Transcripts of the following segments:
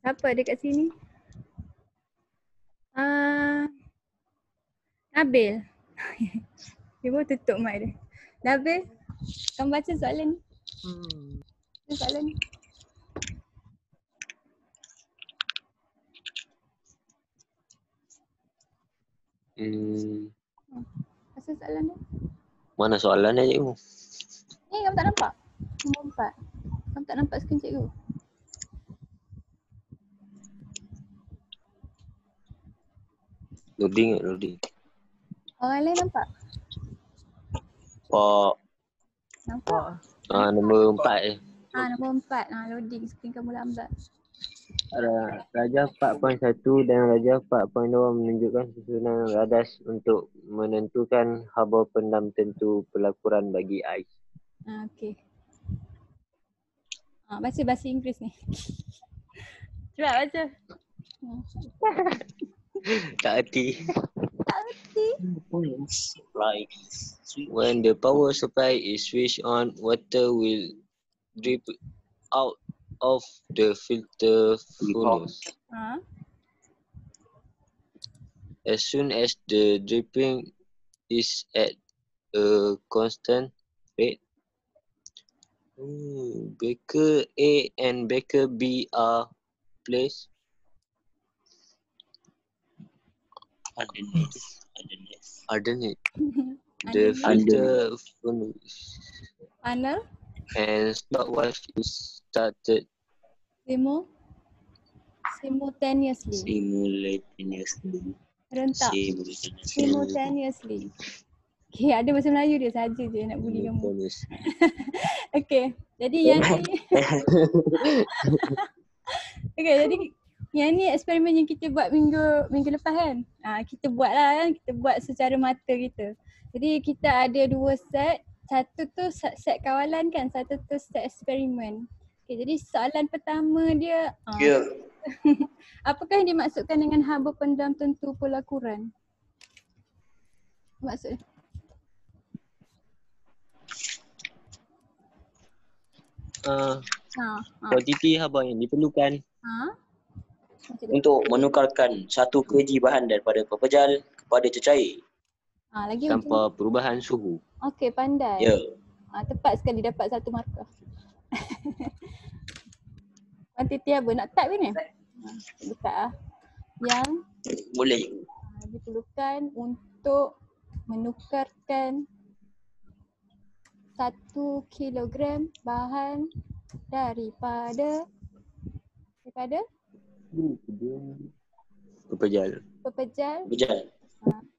Siapa dekat sini? Nabil. Dia pun tutup mic dia. Nabil, kamu baca soalan ni. Soalan ni. Baca soalan dia. Mana soalannya cikgu? Ni kamu tak nampak? Nombor 4. Kamu tak nampak skrin cikgu? Loading. Orang lain nampak? Pak. Nampak? Nombor 4 je. Nombor 4. Loading skrin kamu lambat. Raja 4.1 dan Raja 4.2 menunjukkan susunan radas untuk menentukan haba pendam tentu pelakuran bagi ais. Okey. Baca bahasa Inggeris ni. Cepat baca. Tak erti. Tak erti. When the power supply is switched on, water will drip out of the filter funnels. As soon as the dripping is at a constant rate, beaker A and beaker B are placed underneath the filter funnels, and stopwatch is started Simultaneously. Rentak. Simultaneously. Okay, ada bahasa Melayu dia saja je nak bully kamu. Okay, jadi yang ni okay, jadi yang ni eksperimen yang kita buat minggu lepas kan. Kita buat lah kan, kita buat secara mata kita. Jadi kita ada 2 set. Satu tu set kawalan kan, satu tu set eksperimen. Okay, jadi soalan pertama dia apakah yang dimaksudkan dengan haba pendam tentu pelakuran? Maksudnya? Kuantiti haba yang diperlukan untuk menukarkan satu kg bahan daripada pepejal kepada cecair lagi tanpa perubahan suhu. Okey, pandai. Ya. Tepat sekali, dapat 1 markah. Kuantiti apa? Nak type ke ni? Buka yang boleh diperlukan untuk menukarkan 1 kilogram bahan daripada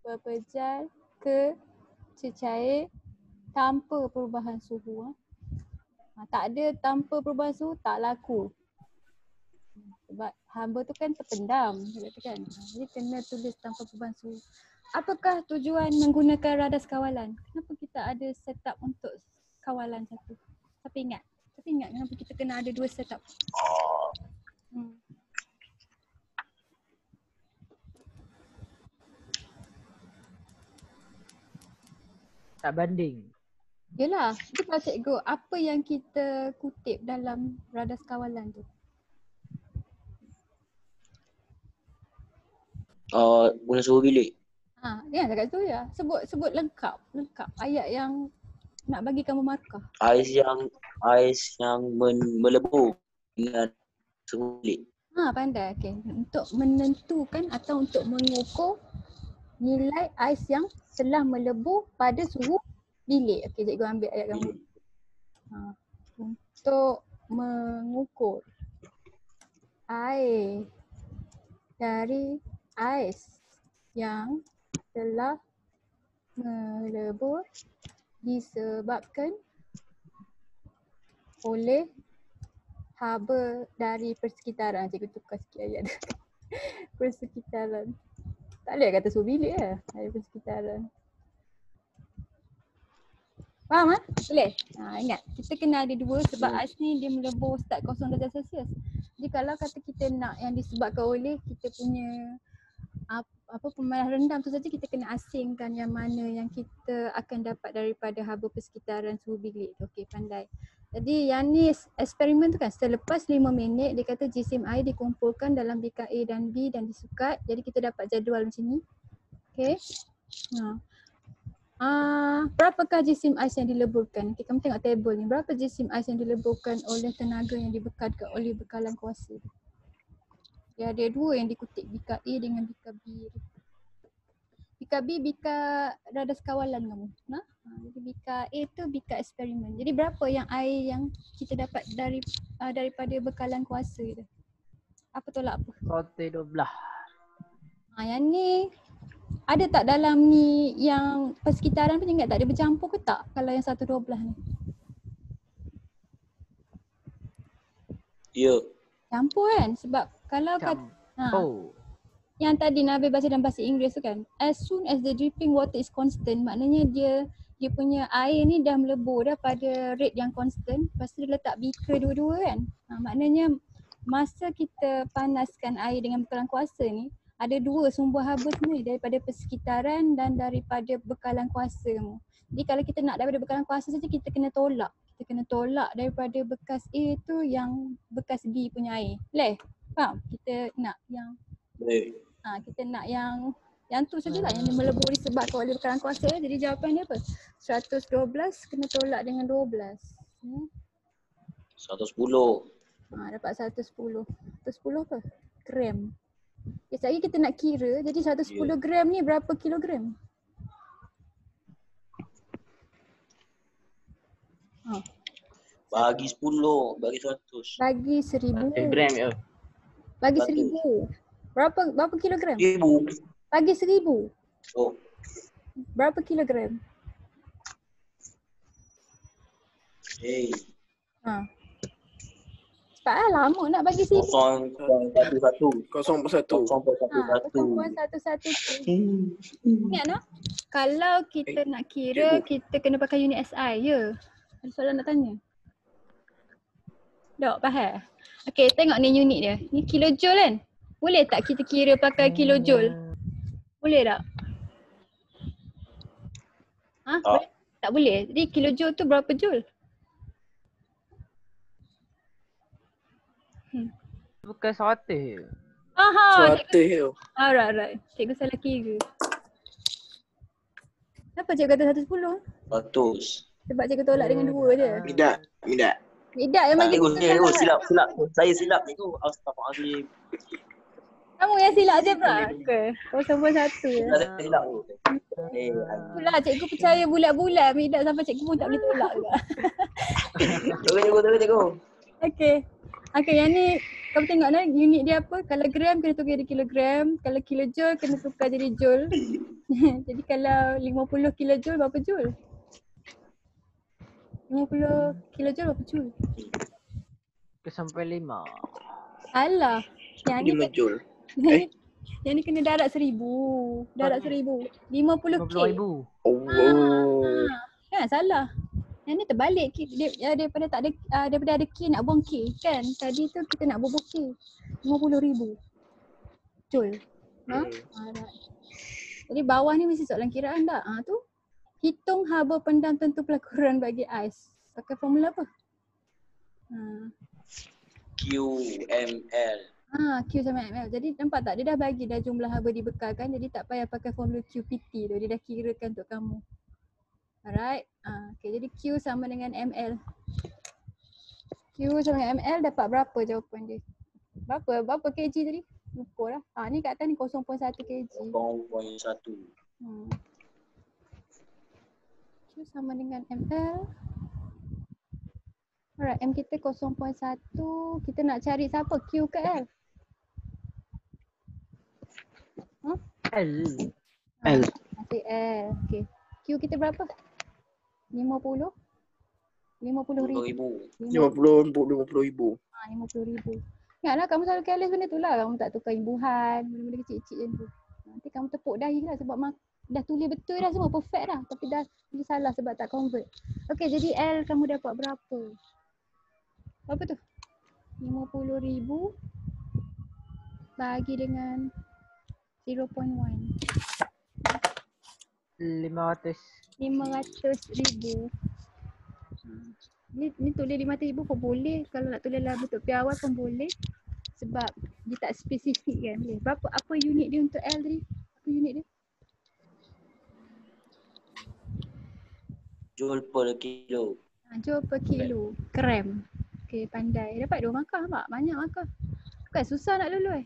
Pepejal ke cecair tanpa perubahan suhu. Tak ada tanpa perubahan suhu tak laku. Sebab haba tu kan terpendam kan. Jadi kena tulis tanpa perubahan suhu. Apakah tujuan menggunakan radas kawalan? Kenapa kita ada setup untuk kawalan satu? Tapi ingat kenapa kita kena ada 2 setup? Tak banding. Yelah, itu kalau cikgu, apa yang kita kutip dalam radas kawalan tu? Guna suhu bilik. Ya dekat tu ya. Sebut lengkap ayat yang nak bagi kamu markah. Ais yang melebur dengan suhu bilik. Pandai. Okey. Untuk menentukan atau untuk mengukur nilai ais yang telah melebur pada suhu bilik. Okey, cikgu ambil ayat kamu. Untuk mengukur air dari ais yang telah melebur disebabkan oleh haba dari persekitaran. Cikgu tukar sikit ayat dia. Persekitaran. Tak boleh kata suhu bilik lah. Dari persekitaran. Faham kan? Boleh? Ingat, kita kena ada 2 sebab ais ni dia melebur start 0 darjah Celsius. Jadi kalau kata kita nak yang disebabkan oleh kita punya pemanas rendam tu saja, kita kena asingkan yang mana yang kita akan dapat daripada haba persekitaran suhu bilik tu. Okey, pandai. Jadi yang ni eksperimen tu kan selepas 5 minit dia kata jisim air dikumpulkan dalam bikar A dan B dan disukat. Jadi kita dapat jadual macam ni. Okay. Berapakah jisim ais yang dileburkan? Okay, kamu tengok table ni. Berapa jisim ais yang dileburkan oleh tenaga yang dibekalkan oleh bekalan kuasa? Dia ada dua yang dikutip, bikar A dengan bikar B. Bikar B, bikar radas kawalan kamu. Jadi bikar A tu bikar eksperimen. Jadi berapa yang air yang kita dapat daripada bekalan kuasa tu? Apa tolak apa? Roti 12. Yang ni ada tak dalam ni yang persekitaran pun ingat tak dia bercampur ke tak kalau yang 112 ni? Ya. Campur kan? Sebab kalau yang tadi Nabil baca dalam bahasa Inggeris tu kan, as soon as the dripping water is constant, maknanya dia punya air ni dah melebur dah pada rate yang constant. Lepas tu dia letak beaker dua-dua kan. Maknanya masa kita panaskan air dengan bekalan kuasa ni, ada dua sumber haba sebenarnya, daripada persekitaran dan daripada bekalan kuasa kamu. Jadi kalau kita nak daripada bekalan kuasa saja, kita kena tolak. Kita kena tolak daripada bekas A tu yang bekas B punya air. Boleh? Faham? Kita nak yang kita nak yang tu sajalah yang melebur disebabkan oleh bekalan kuasa. Jadi jawapan dia apa? 112 kena tolak dengan 12. 110. Dapat 110. 110 apa? Gram. Sekejap lagi kita nak kira. Jadi 110 gram ni berapa kilogram? Bagi 10, bagi 100. Bagi 1000. Gram ya. Bagi 1000. Berapa kilogram? 1000. Bagi 1000. Oh. Berapa kilogram? Cepat lama nak bagi 1000. 0.11. 0.11. Ingat tak? Kalau kita nak kira, kita kena pakai unit SI ya. Ada soalan nak tanya? Tak, faham? Okay, tengok ni unit dia. Ni kilojoule kan? Boleh tak kita kira pakai kilojoule? Boleh tak? Boleh? Tak boleh. Jadi kilojoule tu berapa joule? Bukan 100 je. Alright. Cikgu salah kira. Kenapa cikgu kata 110? 100. Sebab cikgu tolak dengan 2 je. Tidak yang bagi Cikgu, silap. Saya silap cikgu. Astagfirullahaladzim. Kamu yang silap je bro. Okay. 0.1 je. Silap. Itulah cikgu percaya bulat-bulat. Tidak sampai cikgu pun tak boleh tolak juga. Tunggu cikgu. Okay, yang ni kamu tengok lah unit dia apa. Kalau gram kena tukar jadi kilogram. Kalau kilojoule kena tukar jadi joule. Jadi kalau 50 kilojoule berapa joule? 50 kilojoule berapa joule? Sampai 5. Alah. Yang ni 5 joule. Yang ni kena darat 1000. Darat 1000. 50K. 50,000. Kan salah. Yang ni terbalik. Daripada ada K nak buang K kan. Tadi tu kita nak bubuh K. 50,000 joule. Jadi bawah ni mesti soalan kiraan tak? Tu. Hitung haba pendam tentu pelakuran bagi ais. Pakai formula apa? QML. Q sama ML. Jadi nampak tak? Dia dah bagi dah jumlah haba dibekalkan. Jadi tak payah pakai formula QPT tu. Dia dah kirakan untuk kamu. Alright. Okay, jadi Q sama dengan ML. Q sama dengan ML dapat berapa jawapan dia? Berapa kg tadi? Lupa lah. Ni kat atas ni 0.1 kg. 0.1. Q sama dengan ML. Alright, M kita 0.1. Kita nak cari siapa? Q ke L? L. Masih L. Okay. Q kita berapa? 50? 50,000. 50,000. 50,000. Ingatlah kamu selalu careless benda tu lah. Kamu tak tukar imbuhan, benda-benda kecil-kecil macam tu. Nanti kamu tepuk dahi lah sebab dah tulis betul dah semua, perfect dah. Tapi dah tulis salah sebab tak convert. Okay, jadi L kamu dapat berapa? Berapa tu? 50,000 bagi dengan 0.1. 500,000. Ni tulis di mata ibu pun boleh. Kalau nak tulis dalam bentuk piawai pun boleh. Sebab dia tak spesifik kan. Boleh. Apa unit dia untuk L tadi? Apa unit dia? Joule per kilo. Joule per kilo. Gram. Okay, pandai. Dapat 2 markah nampak? Banyak markah. Bukan susah nak lulus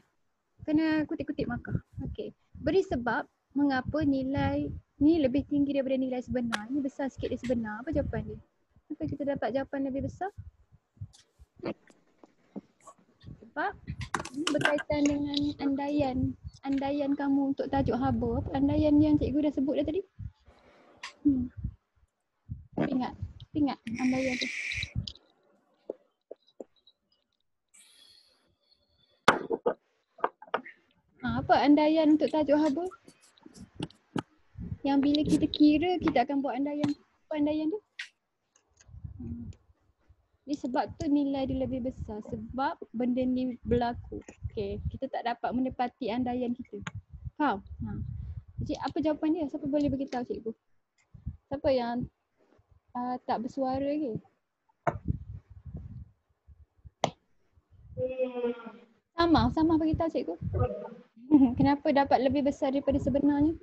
Kena kutip-kutip markah. Okay. Beri sebab mengapa nilai ni lebih tinggi daripada nilai sebenar. Ni besar sikit dari sebenar. Apa jawapan dia? Kenapa kita dapat jawapan lebih besar? Sebab ini berkaitan dengan andaian kamu untuk tajuk haba. Apa andaian yang cikgu dah sebut dah tadi? Ingat andaian tu. Apa andaian untuk tajuk haba? Yang bila kita kira, kita akan buat andaian. Apa andaian tu? Ni sebab tu nilai dia lebih besar. Sebab benda ni berlaku. Okay, kita tak dapat menepati andaian kita. Faham? Jadi apa jawapan dia? Siapa boleh beritahu cikgu? Siapa yang tak bersuara lagi? Sama beritahu cikgu. Kenapa dapat lebih besar daripada sebenarnya?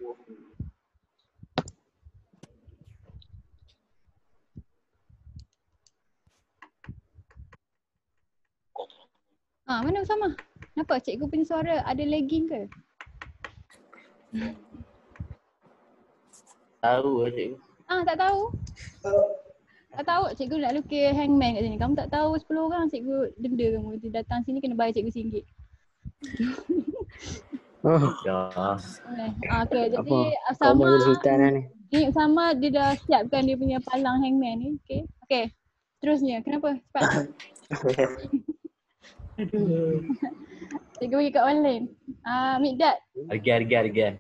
Mana sama? Kenapa cikgu punya suara ada lagging ke? Tahu lah cikgu. Tak tahu? Tak tahu cikgu nak lukis hangman kat sini. Kamu tak tahu 10 orang cikgu denda kamu. Dia datang sini kena bayar cikgu RM1. Okay, jadi sama ni sama dia dah siapkan dia punya palang hangman ni. Okay. Terusnya, kenapa? Cepat. Cikgu bagi kat online. Mikdad. Argan.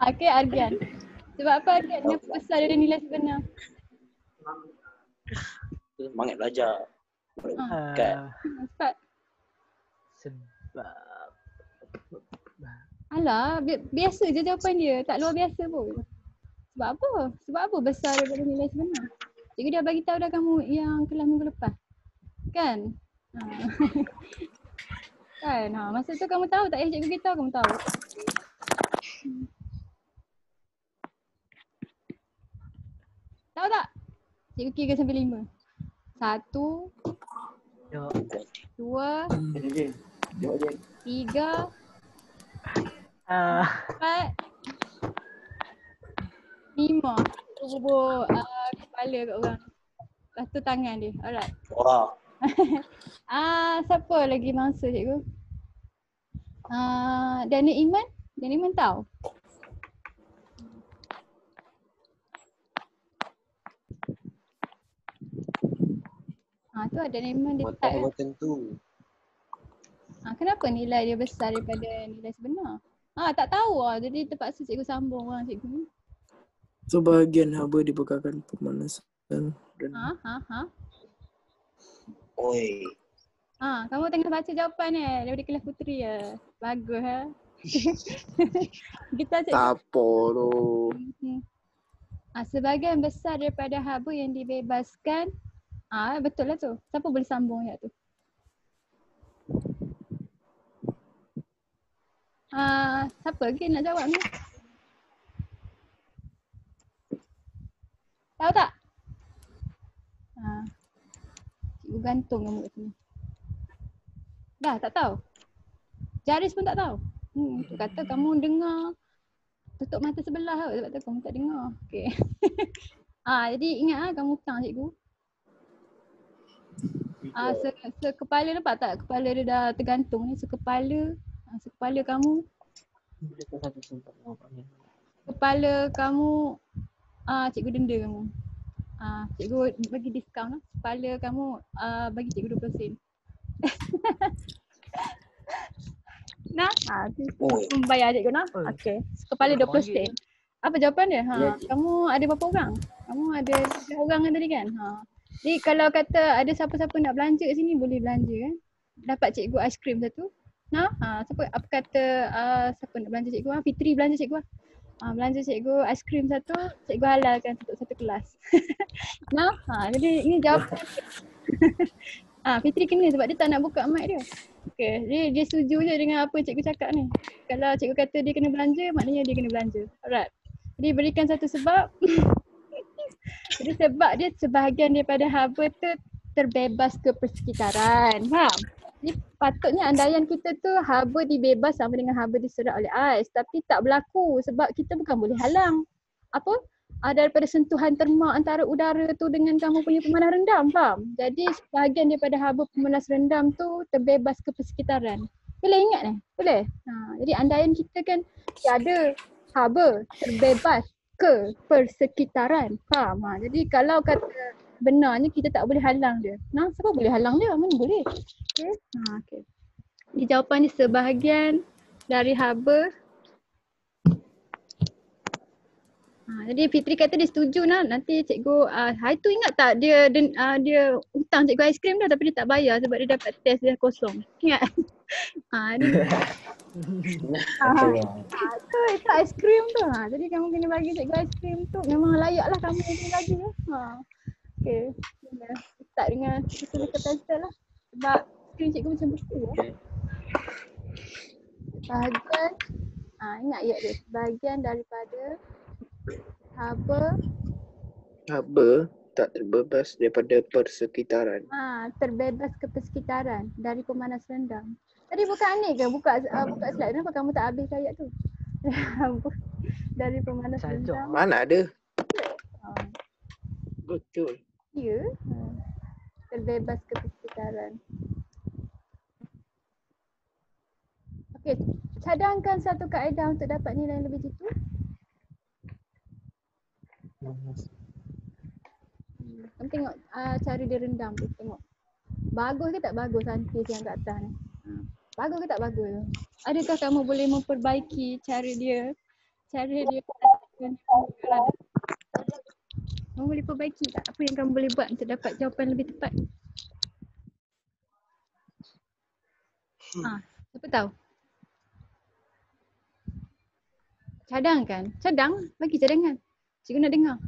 Okay, Argan. Sebab apa Argan? Kenapa besar dari nilai sebenar? Semangat belajar. Cepat. Sebab Alah, biasa je jawapan dia. Tak luar biasa pun. Sebab apa? Sebab apa besar daripada nilai sebenar? Cikgu dah bagi tahu dah kamu yang kelas minggu lepas. Kan? Kan? Masa tu kamu tahu tak cikgu beritahu kamu tahu. Tahu tak? Cikgu kira sampai 5. 1 2 3 4 5. Bubur kepala kat orang. Lepas tu tangan dia. Alright. Siapa lagi mangsa cikgu? Daniel Iman? Daniel Iman tahu? Tu ada Daniel Iman dia tak kan? Tentu. Kenapa nilai dia besar daripada nilai sebenar? Tak tahu lah. Jadi terpaksa cikgu sambung lah cikgu. So bahagian haba dibekalkan pemanasan dan Oi. Kamu tengah baca jawapan daripada kelas puteri ya. Bagus Kita cikgu. tak apa tu. Sebahagian besar daripada haba yang dibebaskan. Betul lah tu. Siapa boleh sambung ayat tu? Siapa lagi nak jawab ni? Tahu tak? Cikgu gantung kamu kat sini. Dah tak tahu? Jaris pun tak tahu? Tu kata kamu dengar tutup mata sebelah tau sebab tu kamu tak dengar. Okay. Jadi ingat kamu hutang cikgu. Sekepala nampak tak? Kepala dia dah tergantung ni. Sekepala kamu. Kepala kamu cikgu denda kamu. Cikgu bagi diskaun lah. Kepala kamu bagi cikgu 20%. Nah, membayar cikgu nah. Okey. Kepala 20 sen. Apa jawapan dia? Kamu ada berapa orang? Kamu ada 3 orang kan tadi kan? Jadi kalau kata ada siapa-siapa nak belanja kat sini boleh belanja kan? Dapat cikgu aiskrim satu. Siapa apa kata siapa nak belanja cikgu? Fitri belanja cikgu. belanja cikgu aiskrim satu, cikgu halalkan untuk satu kelas. Nah, jadi ini jawapan. Fitri kena sebab dia tak nak buka mic dia. Okay, dia setuju je dengan apa cikgu cakap ni. Kalau cikgu kata dia kena belanja, maknanya dia kena belanja. Alright. Jadi berikan satu sebab. Jadi sebab dia sebahagian daripada haba tu terbebas ke persekitaran. Faham? Jadi patutnya andaian kita tu haba dibebas sama dengan haba diserat oleh ais. Tapi tak berlaku sebab kita bukan boleh halang. Apa? Daripada sentuhan terma antara udara tu dengan kamu punya pemanas rendam, faham? Jadi sebahagian daripada haba pemanas rendam tu terbebas ke persekitaran. Boleh ingat ni? Boleh? Jadi andaian kita kan tiada haba terbebas ke persekitaran, faham? Jadi kalau kata benarnya kita tak boleh halang dia. Siapa boleh halang dia? Mana boleh? Okay. Okay. Jadi jawapan ni sebahagian dari haba. Jadi Fitri kata dia setuju lah. Nanti cikgu, hari tu ingat tak dia hutang cikgu aiskrim dah tapi dia tak bayar sebab dia dapat test dia kosong. Ingat? Itu aiskrim tu. Jadi kamu kena bagi cikgu aiskrim tu. Memang layak lah kamu yang kena bagi. Okay. Start dengan tulis pensel lah. Sebab aiskrim cikgu macam buku. Sebahagian, ingat ayat dia. Sebahagian daripada haba tak terbebas daripada persekitaran. Terbebas ke persekitaran dari pemanas rendam. Tadi bukan Anik ke buka slide, kenapa kamu tak habis ayat tu? Dari pemanas rendam. Mana ada? Betul. Ya. Terbebas ke persekitaran. Okey, cadangkan satu kaedah untuk dapat nilai yang lebih jitu. Kamu tengok cara dia rendam tu, tengok. Bagus ke tak bagus antis yang kat atas ni? Bagus ke tak bagus? Adakah kamu boleh memperbaiki cara dia? Kamu boleh perbaiki tak? Apa yang kamu boleh buat untuk dapat jawapan lebih tepat? Siapa tahu? Cadang kan? Cadang? Bagi cadangan. Cikgu nak dengar.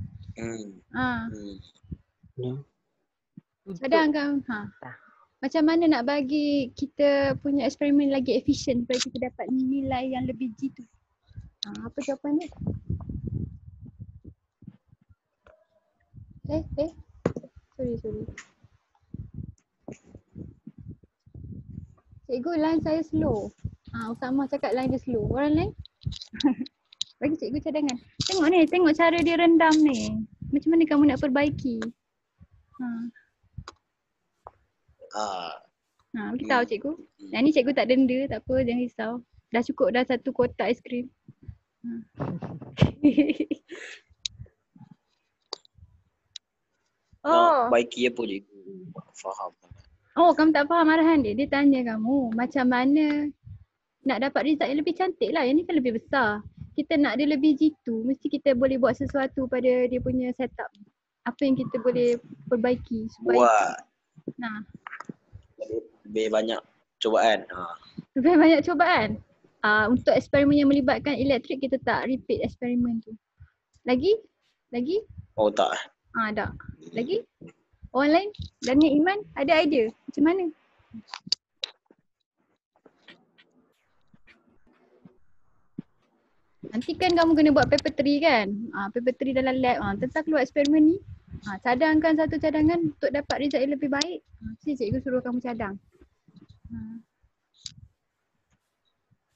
Cadang kan? Macam mana nak bagi kita punya eksperimen lagi efisien supaya kita dapat nilai yang lebih jitu? Apa jawapan dia? Sorry. Cikgu, line saya slow. Usama cakap line dia slow. Orang lain? Bagi cikgu cadangan. Tengok cara dia rendam ni. Macam mana kamu nak perbaiki? Beritahu cikgu. Yang ni cikgu tak denda, tak apa, jangan risau. Dah cukup dah satu kotak aiskrim. Baiki apa cikgu? Faham. Kamu tak faham arahan dia. Dia tanya kamu macam mana nak dapat result yang lebih cantik lah. Yang ni kan lebih besar. Kita nak dia lebih jitu, mesti kita boleh buat sesuatu pada dia punya setup. Apa yang kita boleh perbaiki supaya lebih banyak cubaan. Lebih banyak cubaan. Untuk eksperimen yang melibatkan elektrik kita tak repeat eksperimen tu. Lagi? Oh tak. Tak. Lagi? Orang lain? Dania Iman ada idea macam mana? Nanti kan kamu kena buat paper 3 kan? Paper 3 dalam lab. Tentang keluar eksperimen ni. Cadangkan satu cadangan untuk dapat result yang lebih baik. Cikgu suruh kamu cadang.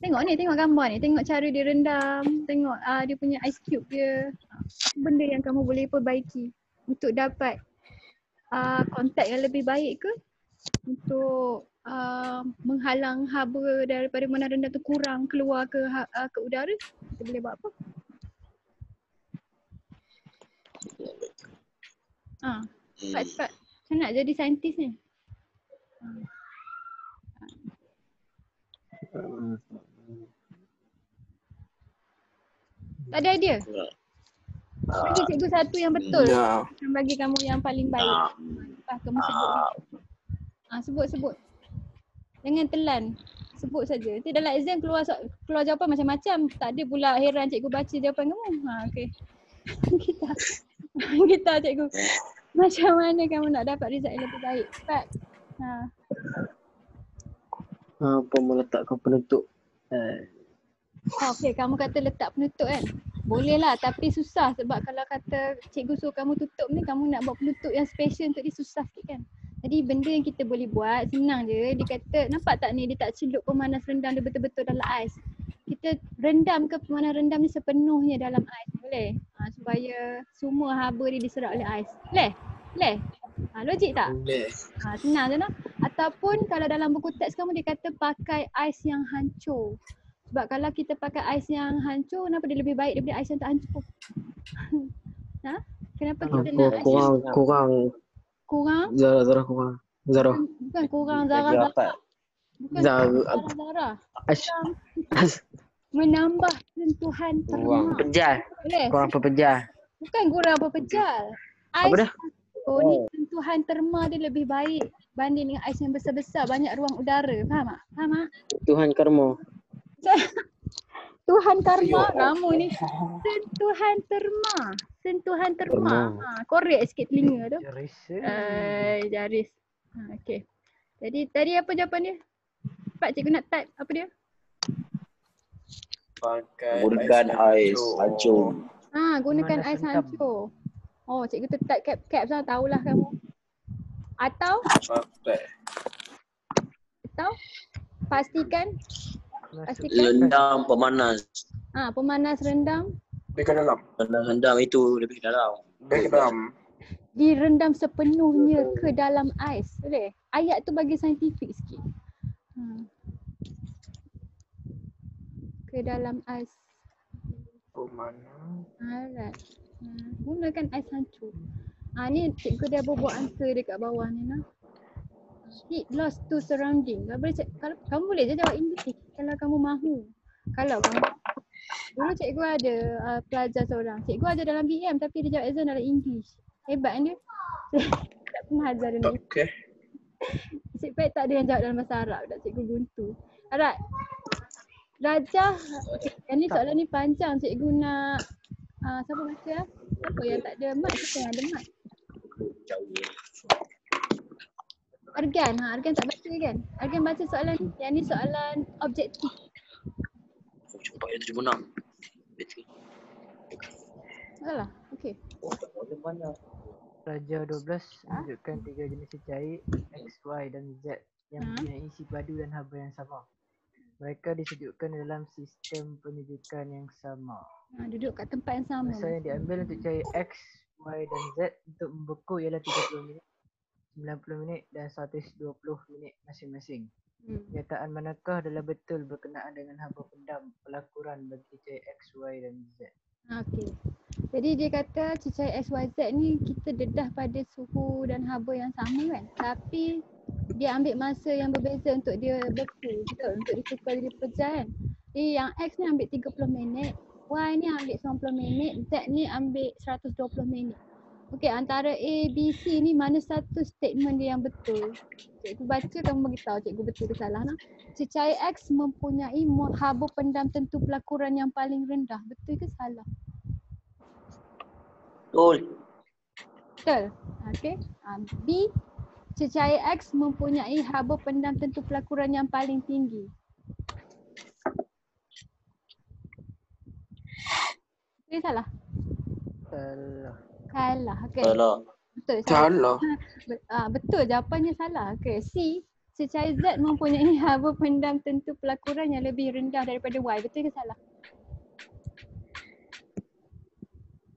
Tengok gambar ni. Tengok cara dia rendam. Tengok dia punya ice cube dia. Apa benda yang kamu boleh perbaiki untuk dapat kontak yang lebih baik ke? Untuk menghalang haba daripada mana rendah tu kurang keluar ke udara, kita boleh buat apa? Cepat. Saya nak jadi saintis ni. Tak ada idea? Bagi cikgu satu yang betul. Bagi kamu yang paling baik. Kamu sebut. Sebut. Jangan telan. sebut saja. Nanti dalam exam keluar jawapan macam-macam. Tak ada pula heran cikgu baca jawapan kamu. Okey. kita cikgu. Macam mana kamu nak dapat result yang lebih baik? Cepat. Apa meletakkan penutup? Okey, kamu kata letak penutup kan? Boleh lah tapi susah sebab kalau kata cikgu suruh kamu tutup ni, kamu nak buat penutup yang special untuk dia susah sikit kan? Jadi benda yang kita boleh buat senang je. Dia kata nampak tak ni dia tak celup pemanas rendam dia betul-betul dalam ais. Kita rendam ke pemanas rendam ni sepenuhnya dalam ais. Boleh? Supaya semua haba dia diserap oleh ais. Boleh? Boleh? Logik tak? Boleh. Senang je lah. Ataupun kalau dalam buku teks kamu dia kata pakai ais yang hancur. Sebab kalau kita pakai ais yang hancur, kenapa dia lebih baik daripada ais yang tak hancur? Kenapa kita nak ais yang kurang? Zara kurang. Zara. Bukan kurang Zara. Bukan Zara. Menambah sentuhan terma. Pejal. Boleh? Kurang pepejal. Bukan kurang pepejal. Apa dah? Ni sentuhan terma dia lebih baik banding dengan ais yang besar-besar, banyak ruang udara. Faham tak? Faham tak? Tuhan karma. Tuhan karma kamu ni. Sentuhan terma. Korek sikit telinga tu. Jaris. Okey. Jadi tadi apa jawapan dia? Cepat cikgu nak type apa dia? Pakai Gunakan ais hancur. Gunakan ais hancur. Oh, cikgu tu type cap lah, tahulah kamu. Atau pastikan Rendam pemanas. Pemanas rendam. Lebih ke dalam. Pemanas rendam itu lebih dalam. Lebih ke dalam. Direndam sepenuhnya ke dalam ais. Boleh? Ayat tu bagi saintifik sikit. Ke dalam ais. Alright. Gunakan ais hancur. Ni cikgu dia buat answer dekat bawah ni nah. Heat loss to surrounding. Kalau kamu boleh je jawab English kalau kamu mahu. Kalau kamu dulu cikgu ada pelajar seorang. Cikgu ada dalam BM tapi dia jawab exam dalam English. Hebat kan dia? Tak pernah ajar dia ni. Okey. Cik Pat tak ada yang jawab dalam bahasa Arab. Tak cikgu buntu. Alright. Rajah. Yang ni soalan ni panjang. Cikgu nak siapa baca lah? Siapa yang tak ada mat? Siapa yang ada mat? Argan. Argan tak baca kan? Argan baca soalan ni. Yang ni soalan objektif. Cepat dia 76. Salah. Okey. Raja 12 menunjukkan 3 jenis cecair X, Y dan Z yang mempunyai isi padu dan haba yang sama. Mereka disejukkan dalam sistem penyejukan yang sama. Duduk kat tempat yang sama. Masa yang diambil untuk cair X, Y dan Z untuk membeku ialah 30 minit, 90 minit dan 120 minit masing-masing. Kenyataan manakah adalah betul berkenaan dengan haba pendam pelakuran bagi cecair X, Y dan Z? Okey. Jadi dia kata cecair X, Y, Z ni kita dedah pada suhu dan haba yang sama kan. Tapi dia ambil masa yang berbeza untuk dia beku. Betul? Untuk ditukar jadi pejal kan. Jadi yang X ni ambil 30 minit. Y ni ambil 90 minit. Z ni ambil 120 minit. Okey, antara A, B, C ni mana satu statement dia yang betul? Cikgu baca, kamu beritahu cikgu betul ke salah. Cecair X mempunyai haba pendam tentu pelakuran yang paling rendah. Betul ke salah? Betul. Betul. Okey. B, cecair X mempunyai haba pendam tentu pelakuran yang paling tinggi. Betul ke salah? Salah. Okey. Salah. Betul. Salah. Betul, jawapannya salah. Okey. C, cecair Z mempunyai haba pendam tentu pelakuran yang lebih rendah daripada Y. Betul ke salah?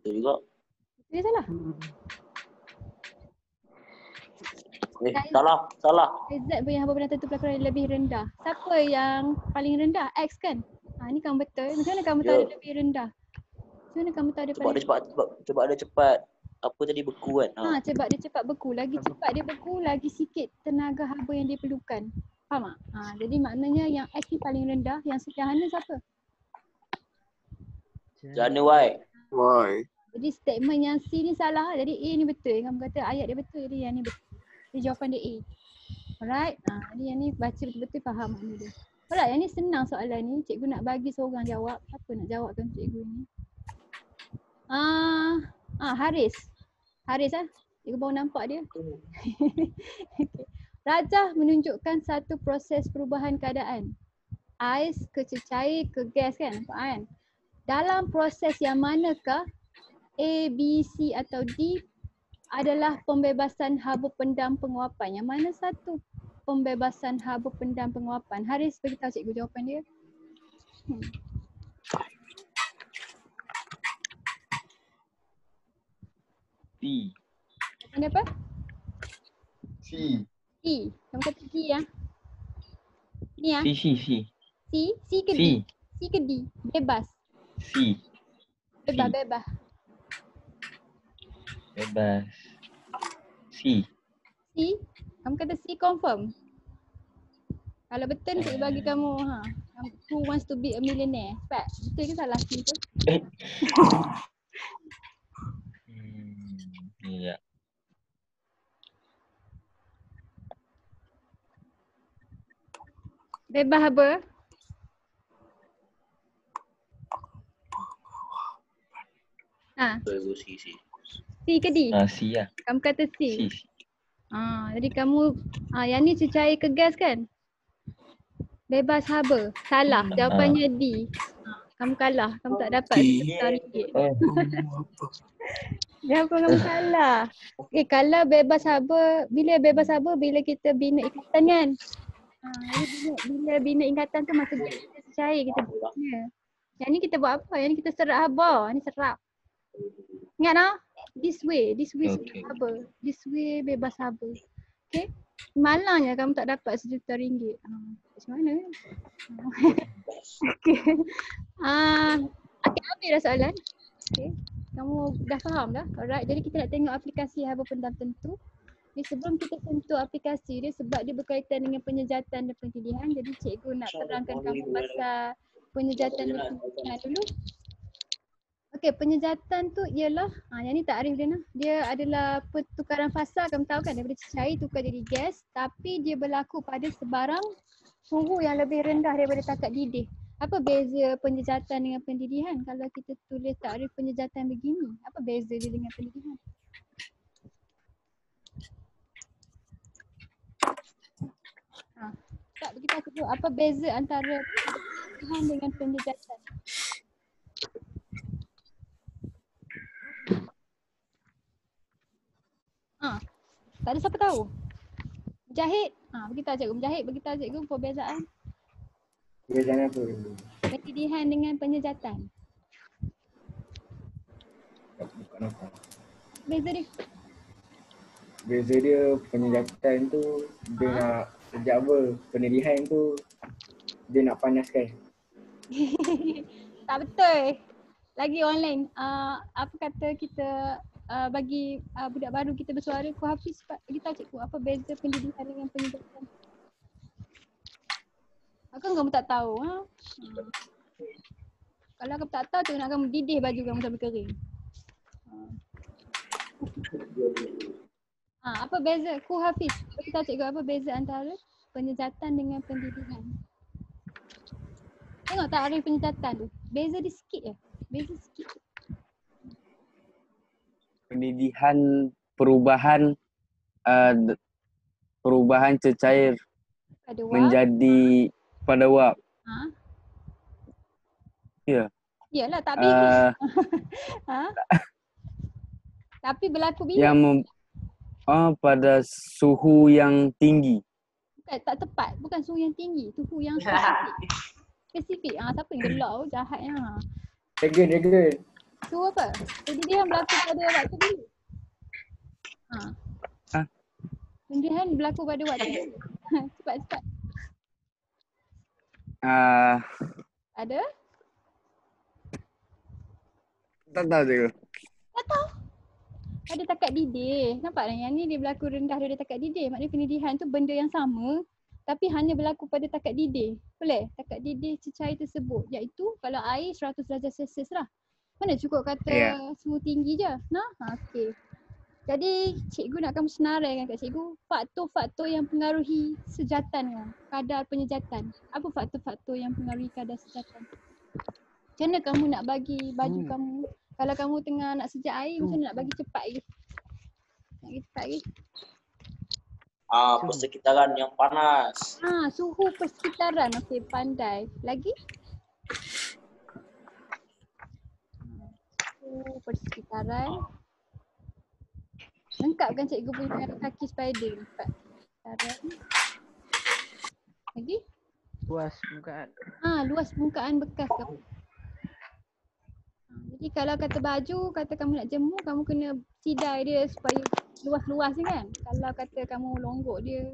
Betul juga. Betul ke salah? Salah. Z punya haba pendam tentu pelakuran yang lebih rendah. Siapa yang paling rendah? X kan? Ni kamu betul. Macam mana kamu tahu dia lebih rendah? Macam mana kamu tahu dia paling rendah? Sebab dia cepat. Apa tadi beku kan? Sebab dia cepat beku. Lagi cepat dia beku, lagi sikit tenaga haba yang dia perlukan. Faham tak? Jadi maknanya yang X ni paling rendah. Yang sederhana siapa? Jana Y. Y. Jadi statement yang C ni salah. Jadi A ni betul. Kamu kata ayat dia betul. Jadi yang ni betul. Jadi jawapan dia A. Alright. Jadi yang ni baca betul-betul faham makna dia. Alright, yang ni senang soalan ni. Cikgu nak bagi seorang jawab. Siapa nak jawabkan cikgu ni? Haris. Haris lah. Cikgu baru nampak dia. Okay. Rajah menunjukkan satu proses perubahan keadaan. Ais ke cecair ke gas kan? Nampak kan? Dalam proses yang manakah A, B, C atau D adalah pembebasan haba pendam penguapan? Yang mana satu pembebasan haba pendam penguapan? Haris beritahu cikgu jawapan dia. C. Jawapan dia apa? C. C. Kamu kata C ya? Ni ya? C. C ke D? C ke D? Bebas. C. Bebas. Bebas. C. C? Kamu kata C confirm? Kalau betul cikgu bagi kamu Who wants to be a millionaire? Cepat. Betul ke salah C tu? Ya. Bebas apa? C ke D? C lah. Kamu kata C. C. Jadi kamu yang ni cecair ke gas kan? Bebas haba. Salah. Jawapannya D. Kamu kalah. Kamu tak dapat RM1. Kenapa kamu salah? Kalau bebas haba, bila kita bina ikatan kan? Bila bina ikatan tu masa kita cecair kita bina. Yang ni kita buat apa? Yang ni kita serap haba. Ni serap. Ingat tak? This way Okay. haba. This way bebas haba. Okay? Malangnya kamu tak dapat RM1 juta. Macam mana? Okay. Okay, habis dah soalan. Okay. Kamu dah faham dah? Alright, jadi kita nak tengok aplikasi haba pendam tentu. Jadi sebelum kita sentuh aplikasi dia sebab dia berkaitan dengan penyejatan dan pendidikan. Jadi cikgu nak terangkan kamu pasal penyejatan dan pendidikan dulu. Okey, penyejatan tu ialah yang ni takrif dia nah. Dia adalah pertukaran fasa, kamu tahu kan, daripada cair tukar jadi gas, tapi dia berlaku pada sebarang suhu yang lebih rendah daripada takat didih. Apa beza penyejatan dengan pendidikan? Kalau kita tulis takrif penyejatan begini, apa beza dia dengan pendidikan? Tak, kita sebut apa beza antara pendidikan dengan penyejatan? Tak ada siapa tahu. Mujahid, beritahu cikgu. Mujahid, beritahu cikgu perbezaan. Perbezaan apa? Pendidikan dengan penyejatan. Bukan apa. Beza dia. Beza dia penyejatan tu dia nak sejak apa? Pendidikan tu dia nak panaskan. Tak betul. Lagi orang lain. Apa kata kita bagi budak baru kita bersuara, Ku Hafiz beritahu cikgu apa beza pendidikan dengan penyejatan. Kan kamu tak tahu Kalau kamu tak tahu, cikgu nak kamu didih baju kamu sampai kering. Apa beza? Ku Hafiz beritahu cikgu apa beza antara penyejatan dengan pendidikan. Tengok takrif penyejatan tu. Beza dia sikit je. Beza sikit. Pendidikan perubahan cecair Pada wap. menjadi pada wap. Ya. Yalah, tak bila. Tapi berlaku bila? Yang pada suhu yang tinggi. Bukan, tak tepat. Bukan suhu yang tinggi. Suhu yang spesifik. Spesifik. Siapa yang gelak tu jahatnya. Dragon. Suhu apa? Jadi dia berlaku pada waktu dulu. Pendidikan berlaku pada waktu dulu. Cepat. Ada? Tak tahu cikgu. Tak tahu. Pada takat didih. Nampak tak? Yang ni dia berlaku rendah dari takat didih. Maknanya pendidikan tu benda yang sama tapi hanya berlaku pada takat didih. Boleh? Takat didih cecair tersebut. Iaitu kalau air 100 darjah Celsius lah. Mana cukup kata suhu tinggi je? Okey. Jadi cikgu nak kamu senaraikan kat cikgu faktor-faktor yang pengaruhi sejatan kan, kadar penyejatan. Apa faktor-faktor yang pengaruhi kadar sejatan? Macam mana kamu nak bagi baju kamu? Kalau kamu tengah nak sejat air, macam mana nak bagi cepat lagi? Nak bagi cepat lagi? Persekitaran yang panas. Suhu persekitaran. Okey, pandai. Lagi? Suhu persekitaran. Lengkapkan cikgu punya kaki spider. Persekitaran. Lagi? Luas permukaan. Luas permukaan bekas kamu. Jadi kalau kata baju, kata kamu nak jemur, kamu kena sidai dia supaya luas-luas je kan. Kalau kata kamu longgok dia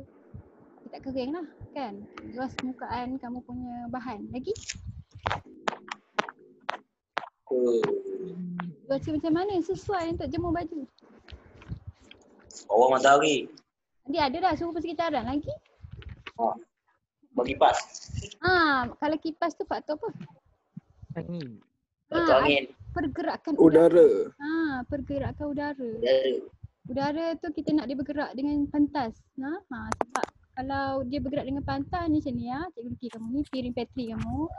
tak kering lah kan. Luas permukaan kamu punya bahan. Lagi? Cuaca macam mana sesuai untuk jemur baju? Bawah matahari. Dia ada dah suhu persekitaran. Lagi? Berkipas. Kalau kipas tu faktor apa? Angin. Angin. Pergerakan Udara. Pergerakan udara. Udara tu kita nak dia bergerak dengan pantas. Sebab kalau dia bergerak dengan pantas ni macam ni cikgu lukis kamu ni piring Petri kamu.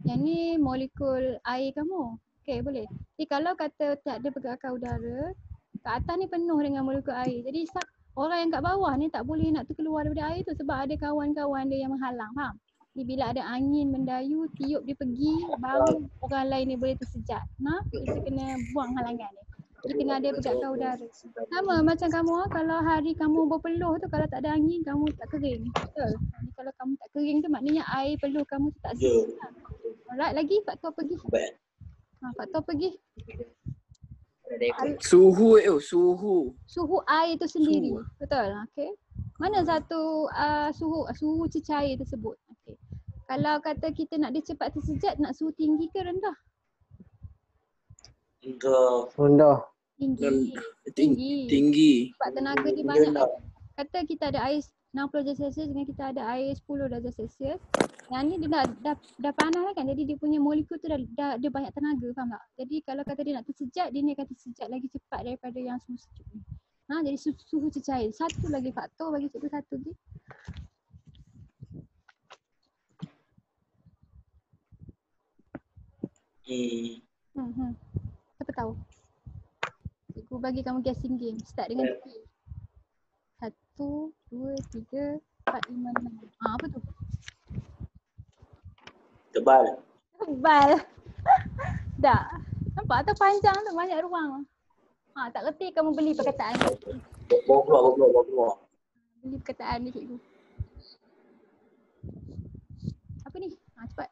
Yang ni molekul air kamu. Okey, boleh. Jadi kalau kata tak ada pergerakan udara, kat atas ni penuh dengan molekul air. Jadi orang yang kat bawah ni tak boleh nak keluar daripada air tu sebab ada kawan-kawan dia yang menghalang, faham? Jadi bila ada angin mendayu, tiup dia pergi, baru orang lain ni boleh tersejat. Kita kena buang halangan ni. Jadi kena ada pergerakan udara. Sama macam kamu kalau hari kamu berpeluh tu, kalau tak ada angin kamu tak kering. Betul? Jadi kalau kamu tak kering tu maknanya air peluh kamu tu tak sedap. Alright, lagi faktor pergi. Faktor pergi. Suhu air tu sendiri. Betul? Okey. Mana satu suhu cecair tersebut? Okey. Kalau kata kita nak dia cepat tersejat, nak suhu tinggi ke rendah? Rendah. Tinggi. Sebab tenaga dia banyak. Kata kita ada air 60 darjah Celsius dengan kita ada air 10 darjah Celsius. Yang ni dia dah panas lah kan. Jadi dia punya molekul tu dah dia banyak tenaga, faham tak? Jadi kalau kata dia nak tersejat, dia ni akan tersejat lagi cepat daripada yang suhu sejuk ni. Jadi suhu cecair. Satu lagi faktor bagi cikgu, satu lagi. Siapa tahu? Cikgu bagi kamu guessing game. Start dengan T. 1, 2, 3, 4, 5, 6. Apa tu? Tebal. Tak. Nampak tu panjang tu, banyak ruang. Tak reti kamu beli perkataan ni. Bawa keluar. Beli perkataan ni cikgu. Apa ni? Cepat.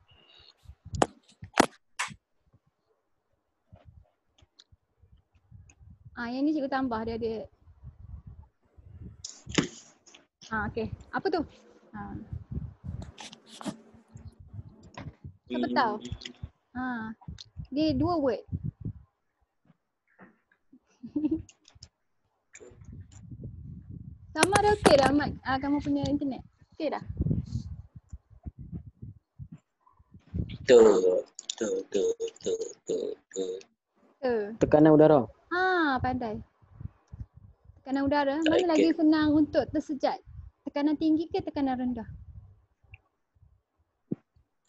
Yang ni cikgu tambah, dia ada. Okey. Apa tu? Siapa tahu? Dia 2 word. Sama dah okey dah Mat, kamu punya internet. Okey dah? Tekanan udara. Pandai. Tekanan udara. Mana lagi senang untuk tersejat? Tekanan tinggi ke tekanan rendah?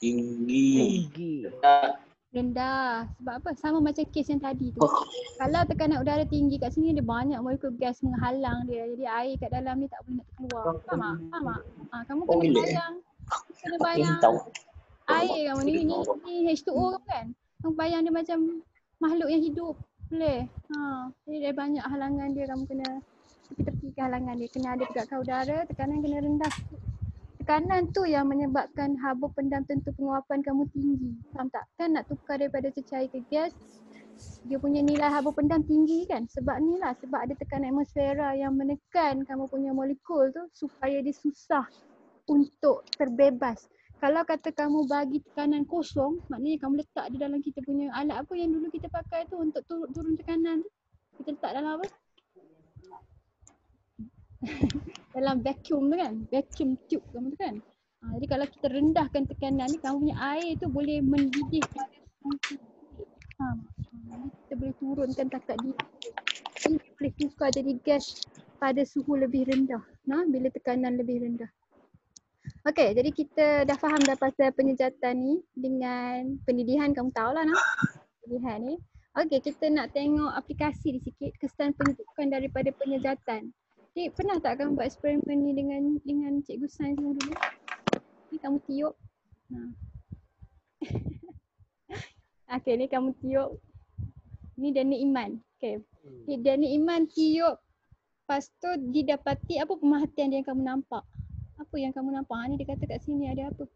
Tinggi. Rendah. Sebab apa? Sama macam kes yang tadi tu. Kalau tekanan udara tinggi kat sini, dia banyak molekul gas menghalang dia. Jadi air kat dalam ni tak boleh nak keluar. Faham tak? Kamu kena bayang air kamu ni H2O kan? Kamu bayang dia macam makhluk yang hidup. Boleh. Jadi dia banyak halangan dia, kamu kena tepi-tepi ke halangan dia. Kena ada pergerakan udara, tekanan kena rendah. Tekanan tu yang menyebabkan haba pendam tentu penguapan kamu tinggi. Faham tak? Kan nak tukar daripada cecair ke gas, dia punya nilai haba pendam tinggi kan? Sebab ni lah, sebab ada tekanan atmosfera yang menekan kamu punya molekul tu supaya dia susah untuk terbebas. Kalau kata kamu bagi tekanan kosong, maknanya kamu letak di dalam kita punya alat apa yang dulu kita pakai tu untuk turun tekanan tu. Kita letak dalam apa? Dalam vacuum tu kan? Vacuum tube kamu tu kan? Jadi kalau kita rendahkan tekanan ni, kamu punya air tu boleh mendidih pada suhu. Kita boleh turunkan takat dia. ni boleh tukar jadi gas pada suhu lebih rendah. Bila tekanan lebih rendah. Okey, jadi kita dah faham dah pasal penyejatan ni dengan pendidihan, kamu tahulah pendidihan ni. Okey, kita nak tengok aplikasi sikit kesan penunjukan daripada penyejatan. Jadi pernah tak kamu buat eksperimen ni dengan cikgu sains dulu? Ni kamu tiup. Okey, ni kamu tiup. Ni Dani Iman. Okey. Dani Iman tiup. Lepas tu didapati apa pemerhatian dia yang kamu nampak? Apa yang kamu nampak? Ni dia kata kat sini ada apa?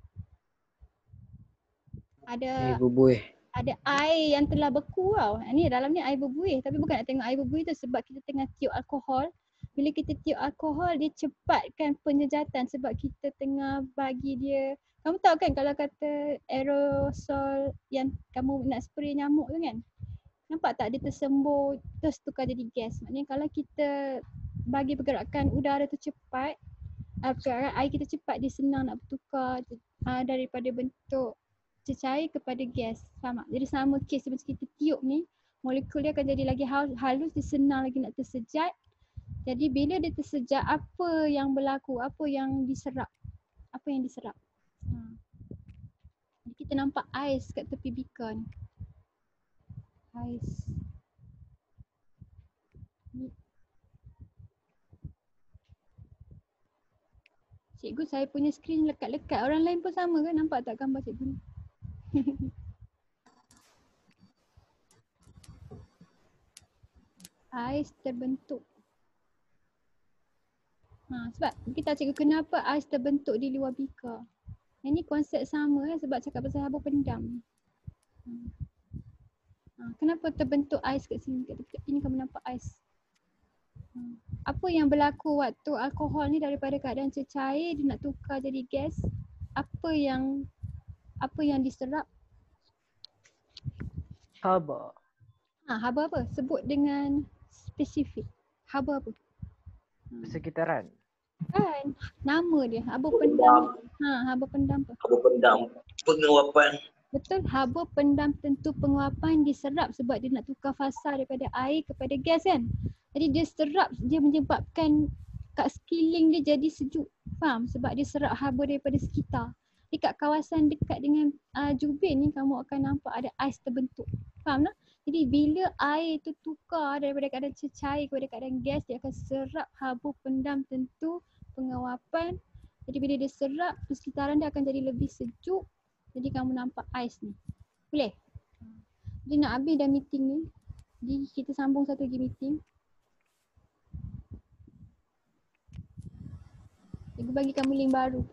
Ada Bubuih. ada air yang telah beku tau. Ni dalam ni air berbuih, tapi bukan nak tengok air berbuih tu sebab kita tengah tiup alkohol. Bila kita tiup alkohol, dia cepatkan penyejatan sebab kita tengah bagi dia. Kamu tahu kan kalau kata aerosol yang kamu nak spray nyamuk tu kan? Nampak tak dia tersembur, terus tukar jadi gas. Maknanya kalau kita bagi pergerakan udara tu cepat, pergerakan air kita cepat, dia senang nak bertukar daripada bentuk cecair kepada gas. Faham tak? Jadi sama kes macam kita tiup ni, molekul dia akan jadi lagi halus, dia senang lagi nak tersejat. Jadi bila dia tersejat, apa yang berlaku? Apa yang diserap? Apa yang diserap? Jadi kita nampak ais kat tepi beaker ni. Ais. Ni. Cikgu, saya punya skrin lekat-lekat. Orang lain pun sama ke? Nampak tak gambar cikgu ni? Ais terbentuk. Sebab kita cikgu kenapa ais terbentuk di luar beaker. Yang ni konsep sama sebab cakap pasal habur pendam. Kenapa terbentuk ais kat sini? Kat ini kamu nampak ais. Apa yang berlaku waktu alkohol ni daripada keadaan cecair dia nak tukar jadi gas? Apa yang diserap? Haba. Haba apa? Sebut dengan spesifik. Haba apa? Sekitaran. Kan, nama dia haba pendam. Haba pendam apa? Haba pendam penguapan. Betul, haba pendam tentu penguapan diserap sebab dia nak tukar fasa daripada air kepada gas kan. Jadi dia serap, dia menyebabkan kat sekeliling dia jadi sejuk. Faham? Sebab dia serap haba daripada sekitar. Di kat kawasan dekat dengan jubin ni kamu akan nampak ada ais terbentuk. Faham tak? Jadi bila air tu tukar daripada keadaan cecair kepada keadaan gas, dia akan serap haba pendam tentu penguapan. Jadi bila dia serap, persekitaran dia akan jadi lebih sejuk. Jadi kamu nampak ais ni. Boleh? Jadi nak habis dah meeting ni. Jadi kita sambung satu lagi meeting. Cikgu bagi kamu link baru.